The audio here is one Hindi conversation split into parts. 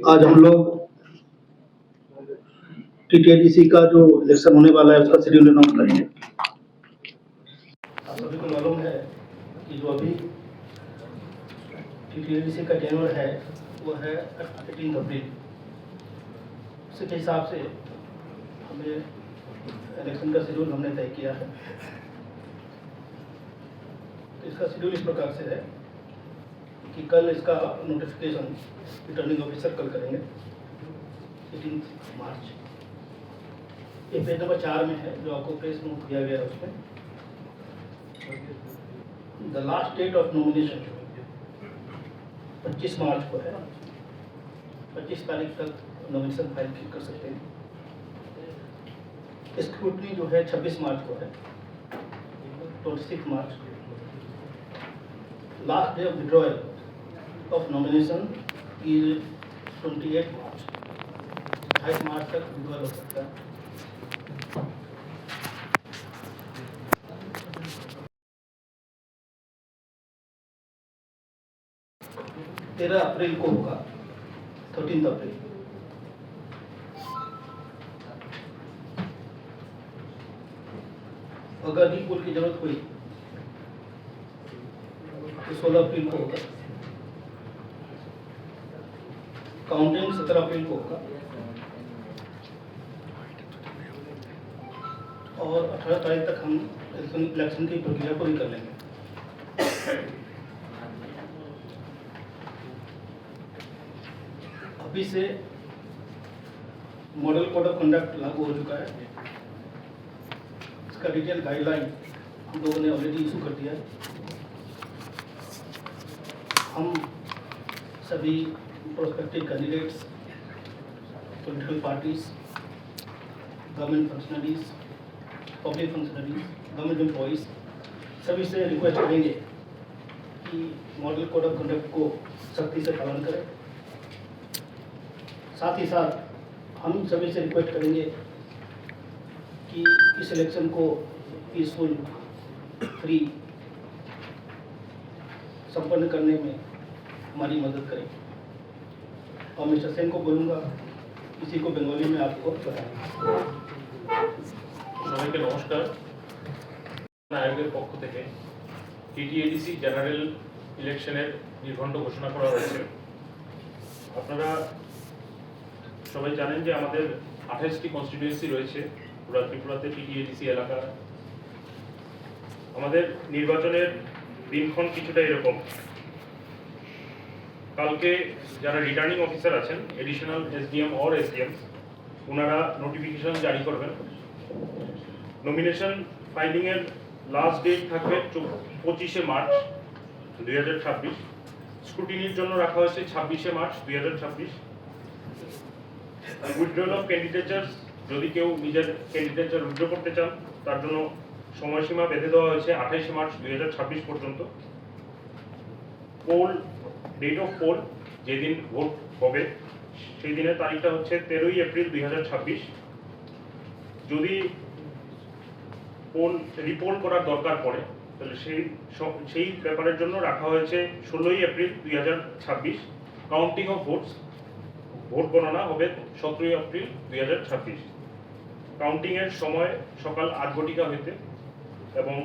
आज हम लोग टीटीआईडीसी का जो इलेक्शन होने वाला है उसका शेड्यूल अनाउंस करेंगे। आप सभी को मालूम है कि जो अभी टीटीआईडीसी का टेन्योर है वो है 18 अप्रैल। उसी के हिसाब से हमें इलेक्शन का शेड्यूल हमने तय किया है। तो इसका शेड्यूल इस प्रकार से है कि कल इसका नोटिफिकेशन रिटर्निंग ऑफिसर कल करेंगे 18 मार्च। ये पेज नंबर 4 में है जो आपको प्रेस नोट दिया गया है। उसमें the last date of nomination 25 March को है। 25 तारीख तक नॉमिनेशन फाइल कर सकते हैं। स्क्रूटनी जो है 26 मार्च को है। 26 March last day of withdrawal of nomination is 28 March. 28 मार्च तक विड्रॉयल हो सकता है। तेरह अप्रैल को होगा 13 अप्रैल। अगर रीपोल की जरूरत हुई तो 16 अप्रैल को होगा। काउंटिंग 17 अप्रैल को होगा और 18 तारीख तक हम इलेक्शन की प्रक्रिया पूरी कर लेंगे। अभी से मॉडल कोड ऑफ कंडक्ट लागू हो चुका है। इसका डिटेल गाइडलाइन हम लोगों ने ऑलरेडी इशू कर दिया है। हम सभी prospective candidates, political parties, government functionaries, public functionaries, government employees सभी से रिक्वेस्ट करेंगे कि मॉडल कोड ऑफ कंडक्ट को सख्ती से पालन करें। साथ ही साथ हम सभी से रिक्वेस्ट करेंगे कि इस इलेक्शन को पीसफुल, फ्री संपन्न करने में हमारी मदद करें। और मिस्टर सेन को बोलूँगा इसी को बंगाली में आपको बताएंगे। সবাইকে নমস্কার। আয়োগের পক্ষ থেকে টিটিএডিসি জেনারেল ইলেকশনের নির্ঘণ্ট ঘোষণা করা হয়েছে। আপনারা সবাই জানেন যে আমাদের 28টি কনস্টিটিউয়েন্সি রয়েছে পুরো ত্রিপুরাতে টিটিএডিসি এলাকা। আমাদের নির্বাচনের দিনক্ষণ কিছুটা এরকম। কালকে যারা রিটার্নিং অফিসার আছেন, এডিশনাল এসডিএম অর এসডিএম, ওনারা নোটিফিকেশন জারি করবেন। নমিনেশন ফাইলিং এর লাস্ট ডেট থাকবে 25 মার্চ 2026। স্ক্রুটিনির জন্য রাখা হয়েছে 26 মার্চ 2026। উইথড্রল অফ ক্যান্ডিডেচার্স, যদি কেউ নিজের ক্যান্ডিডেচার উইথড্র করতে চান তার জন্য সময়সীমা বেঁধে দেওয়া হয়েছে 28 মার্চ 2026 পর্যন্ত। পোল ডেট অফ পোল, যেদিন ভোট হবে সেই দিনের তারিখটা হচ্ছে 13 এপ্রিল 2026। যদি পোল রিপোল করার দরকার পড়ে তাহলে সেই ব্যাপারের জন্য রাখা হয়েছে 16 April 2026। Counting of votes, vote গণনা হবে 17 এপ্রিল 2026। কাউন্টিং এর সময় সকাল 8 ঘটিকা হইতে এবং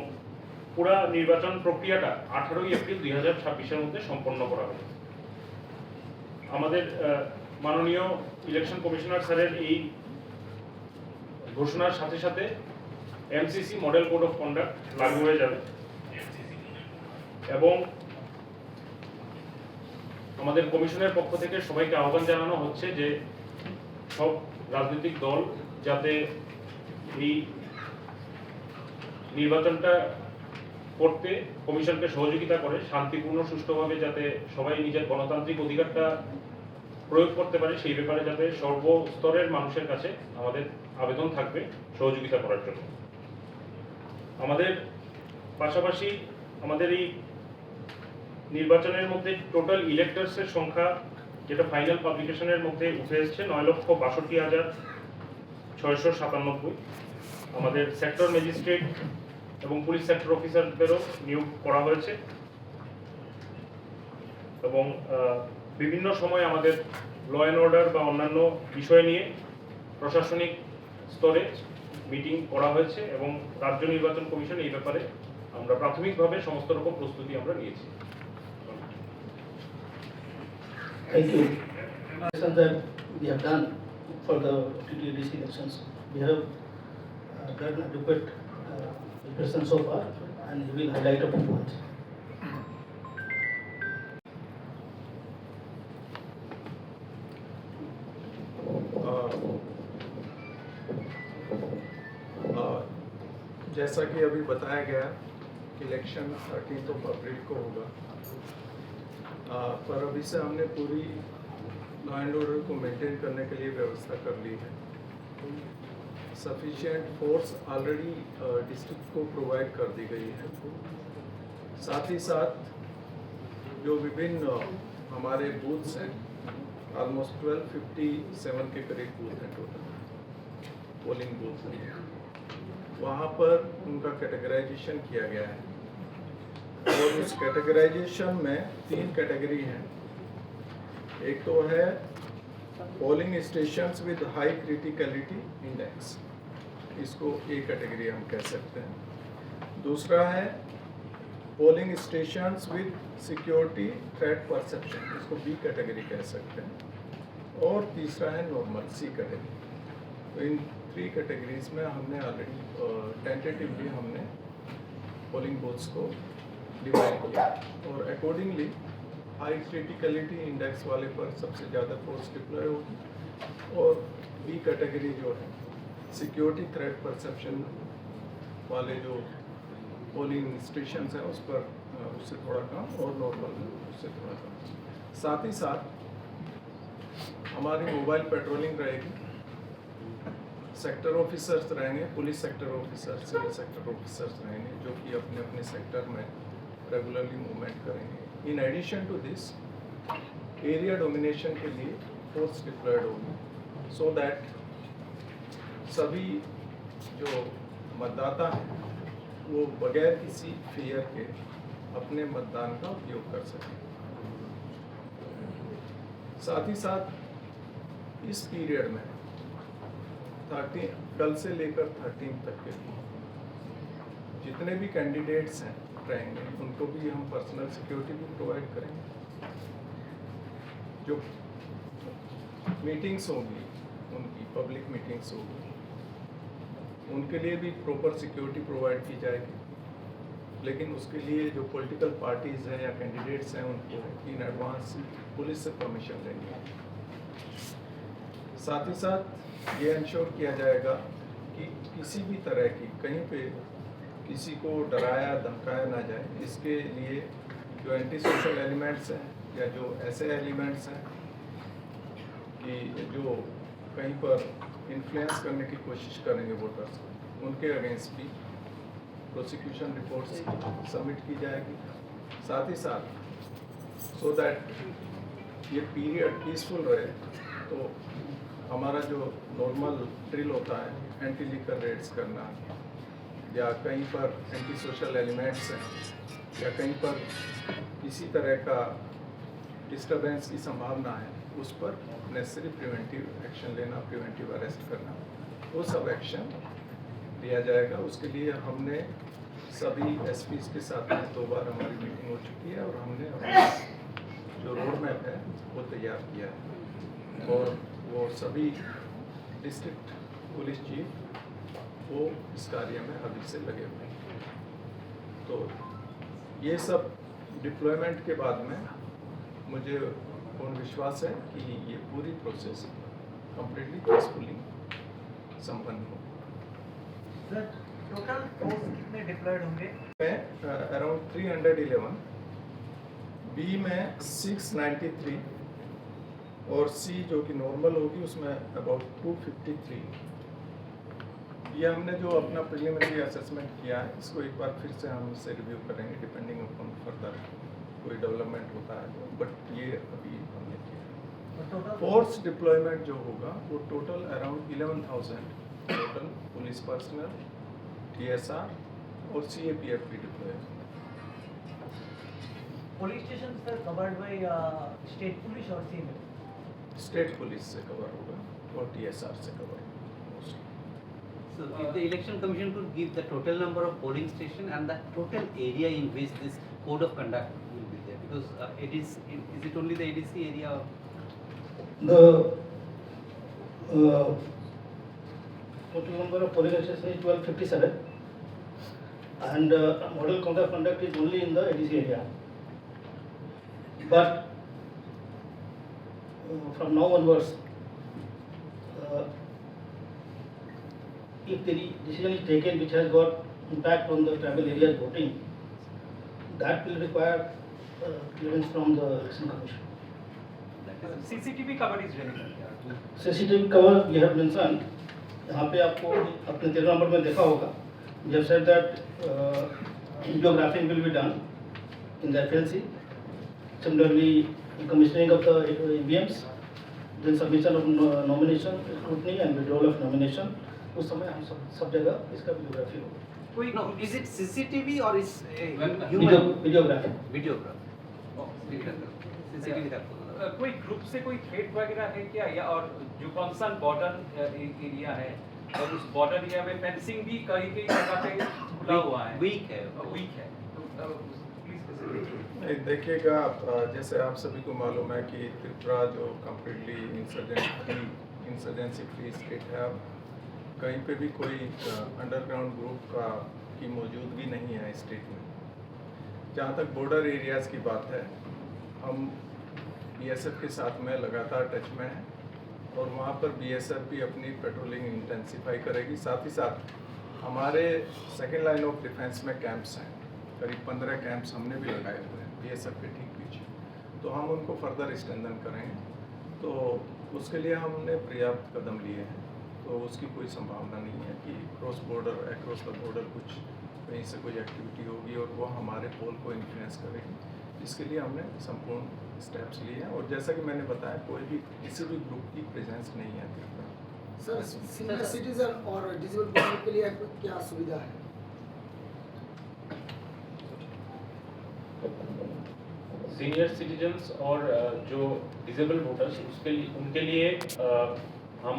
পুরা নির্বাচন প্রক্রিয়াটা 18 এপ্রিল 2026-এর মধ্যে সম্পন্ন করা হবে। আমাদের মাননীয় ইলেকশন কমিশনার স্যারের এই ঘোষণার সাথে সাথে MCC model code of conduct লাগু হয়ে যাবে এবং আমাদের কমিশনের পক্ষ থেকে সবাইকে আহ্বান জানানো হচ্ছে যে সব রাজনৈতিক দল যাতে এই নির্বাচনটা করতে কমিশনকে সহযোগিতা করে, শান্তিপূর্ণ সুষ্ঠুভাবে যাতে সবাই নিজের গণতান্ত্রিক অধিকারটা প্রয়োগ করতে পারে সেই ব্যাপারে যাতে সর্বস্তরের মানুষের কাছে আমাদের আবেদন থাকবে সহযোগিতা করার জন্য। আমাদের পাশাপাশি আমাদের এই নির্বাচনের মধ্যে টোটাল ইলেক্টরসের সংখ্যা যেটা ফাইনাল পাবলিকেশনের মধ্যে উঠে এসেছে 9,62,697। আমাদের সেক্টর ম্যাজিস্ট্রেট এবং পুলিশ সেক্টর অফিসারদেরও নিয়োগ করা হয়েছে এবং বিভিন্ন সময় আমাদের ল অ্যান্ড অর্ডার বা অন্যান্য বিষয় নিয়ে প্রশাসনিক স্তরে মিটিং করা হয়েছে এবং রাজ্য নির্বাচন কমিশন এই ব্যাপারে আমরা প্রাথমিকভাবে সমস্ত রকম প্রস্তুতি আমরা নিয়েছি। Thank you. Elections that we have done for the TTDC elections, we have done adequate preparation so far, and we will highlight a few points. जैसा कि अभी बताया गया, इलेक्शन 13 अप्रैल को होगा, पर अभी से हमने पूरी लॉ एंड ऑर्डर को मेंटेन करने के लिए व्यवस्था कर ली है। सफिशिएंट फोर्स ऑलरेडी डिस्ट्रिक्ट को प्रोवाइड कर दी गई है। साथ ही साथ जो विभिन्न हमारे बूथ्स हैं, ऑलमोस्ट 1257 के करीब बूथ हैं टोटल पोलिंग बूथ हैं, वहाँ पर उनका कैटेगराइजेशन किया गया है और उस कैटेगराइजेशन में 3 कैटेगरी हैं। एक तो है polling stations with high criticality index, इसको ए कैटेगरी हम कह सकते हैं। दूसरा है polling stations with security threat perception, इसको बी कैटेगरी कह सकते हैं। और तीसरा है नॉर्मल, सी कैटेगरी। तो इन 3 कैटेगरीज में हमने ऑलरेडी टेंटेटिवली हमने पोलिंग बूथ्स को डिवाइड किया और अकॉर्डिंगली हाई क्रिटिकलिटी इंडेक्स वाले पर सबसे ज़्यादा फोर्स डिप्लॉय होगी और बी कैटेगरी जो है सिक्योरिटी थ्रेट परसेप्शन वाले जो पोलिंग स्टेशन हैं उस पर उससे थोड़ा कम और नॉर्मल उससे थोड़ा कम। साथ ही साथ हमारी मोबाइल पेट्रोलिंग रहेगी, सेक्टर ऑफिसर्स रहेंगे, police sector officers, civil sector officers रहेंगे जो कि अपने अपने सेक्टर में रेगुलरली मूवमेंट करेंगे। In addition to this area domination के लिए फोर्स डिप्लॉयड होगी सो दैट सभी जो मतदाता हैं वो बगैर किसी फियर के अपने मतदान का उपयोग कर सकें। साथ ही साथ इस पीरियड में 13 कल से लेकर 13 तक के लिए जितने भी कैंडिडेट्स हैं रहेंगे उनको भी हम पर्सनल सिक्योरिटी भी प्रोवाइड करेंगे। जो मीटिंग्स होंगी उनकी पब्लिक मीटिंग्स होगी उनके लिए भी प्रॉपर सिक्योरिटी प्रोवाइड की जाएगी, लेकिन उसके लिए जो पॉलिटिकल पार्टीज़ हैं या कैंडिडेट्स हैं उनको इन एडवांस पुलिस से परमिशन लेनी है। साथ ही साथ ये इंश्योर किया जाएगा कि किसी भी तरह की कहीं पे किसी को डराया धमकाया ना जाए। इसके लिए जो एंटी सोशल एलिमेंट्स हैं या जो ऐसे एलिमेंट्स हैं कि जो कहीं पर इन्फ्लुएंस करने की कोशिश करेंगे वोटर्स, उनके अगेंस्ट भी प्रोसिक्यूशन रिपोर्ट्स सबमिट की जाएगी। साथ ही साथ सो दैट ये पीरियड पीसफुल रहे तो हमारा जो नॉर्मल ड्रिल होता है एंटी लीकर रेड्स करना या कहीं पर एंटी सोशल एलिमेंट्स हैं या कहीं पर किसी तरह का डिस्टर्बेंस की संभावना है उस पर नेसेसरी प्रिवेंटिव एक्शन लेना, प्रिवेंटिव अरेस्ट करना, वो सब एक्शन लिया जाएगा। उसके लिए हमने सभी एसपीज के साथ में 2 बार हमारी मीटिंग हो चुकी है और हमने अपना जो रोड मैप है वो तैयार किया है और वो सभी डिस्ट्रिक्ट पुलिस चीफ वो इस कार्य में अभी से लगे हुए हैं। तो ये सब डिप्लॉयमेंट के बाद में मुझे पूर्ण विश्वास है कि ये पूरी प्रोसेस कंप्लीटली पीसफुली संपन्न हो। सर टोटल फोर्स कितने डिप्लॉयड होंगे? में अराउंड 311, बी में 693 और सी जो कि नॉर्मल होगी उसमें अबाउट 253। ये हमने जो अपना प्रिलिमिनरी असेसमेंट किया है इसको एक बार फिर से हम इससे रिव्यू करेंगे डिपेंडिंग अपॉन फर्दर कोई डेवलपमेंट होता है तो, बट ये अभी हमने किया। फोर्स डिप्लॉयमेंट जो होगा वो total around 11,000 total police personal, TSR और CAPF भी डिप्लॉय है। Police stations are covered by state police or CMF? State police से कवर होगा और TSR से कवर होगा। So if the election commission could give the total number of polling station and the total area in which this code of conduct will be there, because is it only the ADC area? The total number of polling stations is 1257, and model code of conduct is only in the ADC area. But from now onwards, if the decision is taken which has got impact on the tribal areas voting, that will require clearance from the election commission. CCTV cover is very good. CCTV cover we have mentioned. यहाँ पे आपको अपने 13 नंबर में देखा होगा. We have said that videographing will be done in the FLC. Similarly, commissioning of the EVMs, then submission of nomination, scrutiny and withdrawal of nomination. उस समय हम सब जगह इसका वीडियोग्राफी होगा. No, is it CCTV or is videography. videograph? Oh, CCTV that. कोई ग्रुप से कोई थ्रेट वगैरह है क्या, या और जो कंसर्न बॉर्डर एरिया है और उस बॉर्डर एरिया में फेंसिंग भी कई जगह पे खुला हुआ है, Weak है. वीक है, तो प्लीज नहीं, देखिएगा जैसे आप सभी को मालूम है कि त्रिपुरा जो कम्प्लीटली इंसर्जेंसी फ्री स्टेट है, कहीं पे भी कोई अंडरग्राउंड ग्रुप की मौजूदगी नहीं है स्टेट में। जहाँ तक बॉर्डर एरियाज़ की बात है, हम BSF के साथ में लगातार टच में हैं और वहाँ पर BSF भी अपनी पेट्रोलिंग इंटेंसिफाई करेगी। साथ ही साथ हमारे सेकेंड लाइन ऑफ डिफेंस में कैंप्स हैं, करीब 15 कैंप्स हमने भी लगाए हुए हैं BSF के ठीक पीछे, तो हम उनको फर्दर स्ट्रेंथन करेंगे। तो उसके लिए हमने पर्याप्त कदम लिए हैं, तो उसकी कोई संभावना नहीं है कि क्रॉस द बॉर्डर कुछ कहीं से कोई एक्टिविटी होगी और वो हमारे पोल को इन्फ्लुएंस करेगी। इसके लिए हमने संपूर्ण स्टेप्स लिए हैं और जैसा कि मैंने बताया, कोई भी किसी भी ग्रुप की प्रेजेंस नहीं है त्रिपुरा। सर, सीनियर सिटीजन और डिसेबल पर्सन के लिए क्या सुविधा है? सीनियर सिटीजन्स और जो डिसेबल वोटर्स उनके लिए हम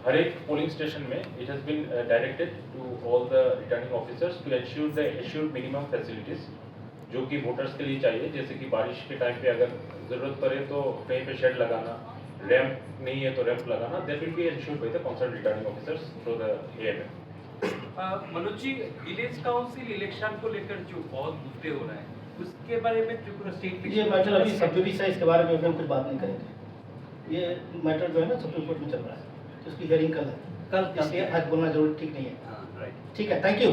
हर एक पोलिंग स्टेशन में it has been directed to all the returning officers to ensure the assured minimum facilities जो कि वोटर्स के लिए चाहिए, जैसे कि बारिश के टाइम पे अगर ज़रूरत पड़े तो कहीं पे शेड लगाना, रैंप नहीं है तो रैंप लगाना, that will be ensured by the concern returning officers through the AMM। Manoj ji, village council election को लेकर जो बहुत मुद्दे हो रहे हैं उसके बारे में त्रिपुरा स्टेट ये मैटर अभी सब डिवीज़ है, इसके बारे में हम कुछ बात नहीं करेंगे। ये मैटर जो है ना सुप्रीम कोर्ट में चल रहा है, तो उसकी हियरिंग कल है। कल इसलिए आज बोलना जरूर ठीक नहीं है। Right. ठीक है, थैंक यू।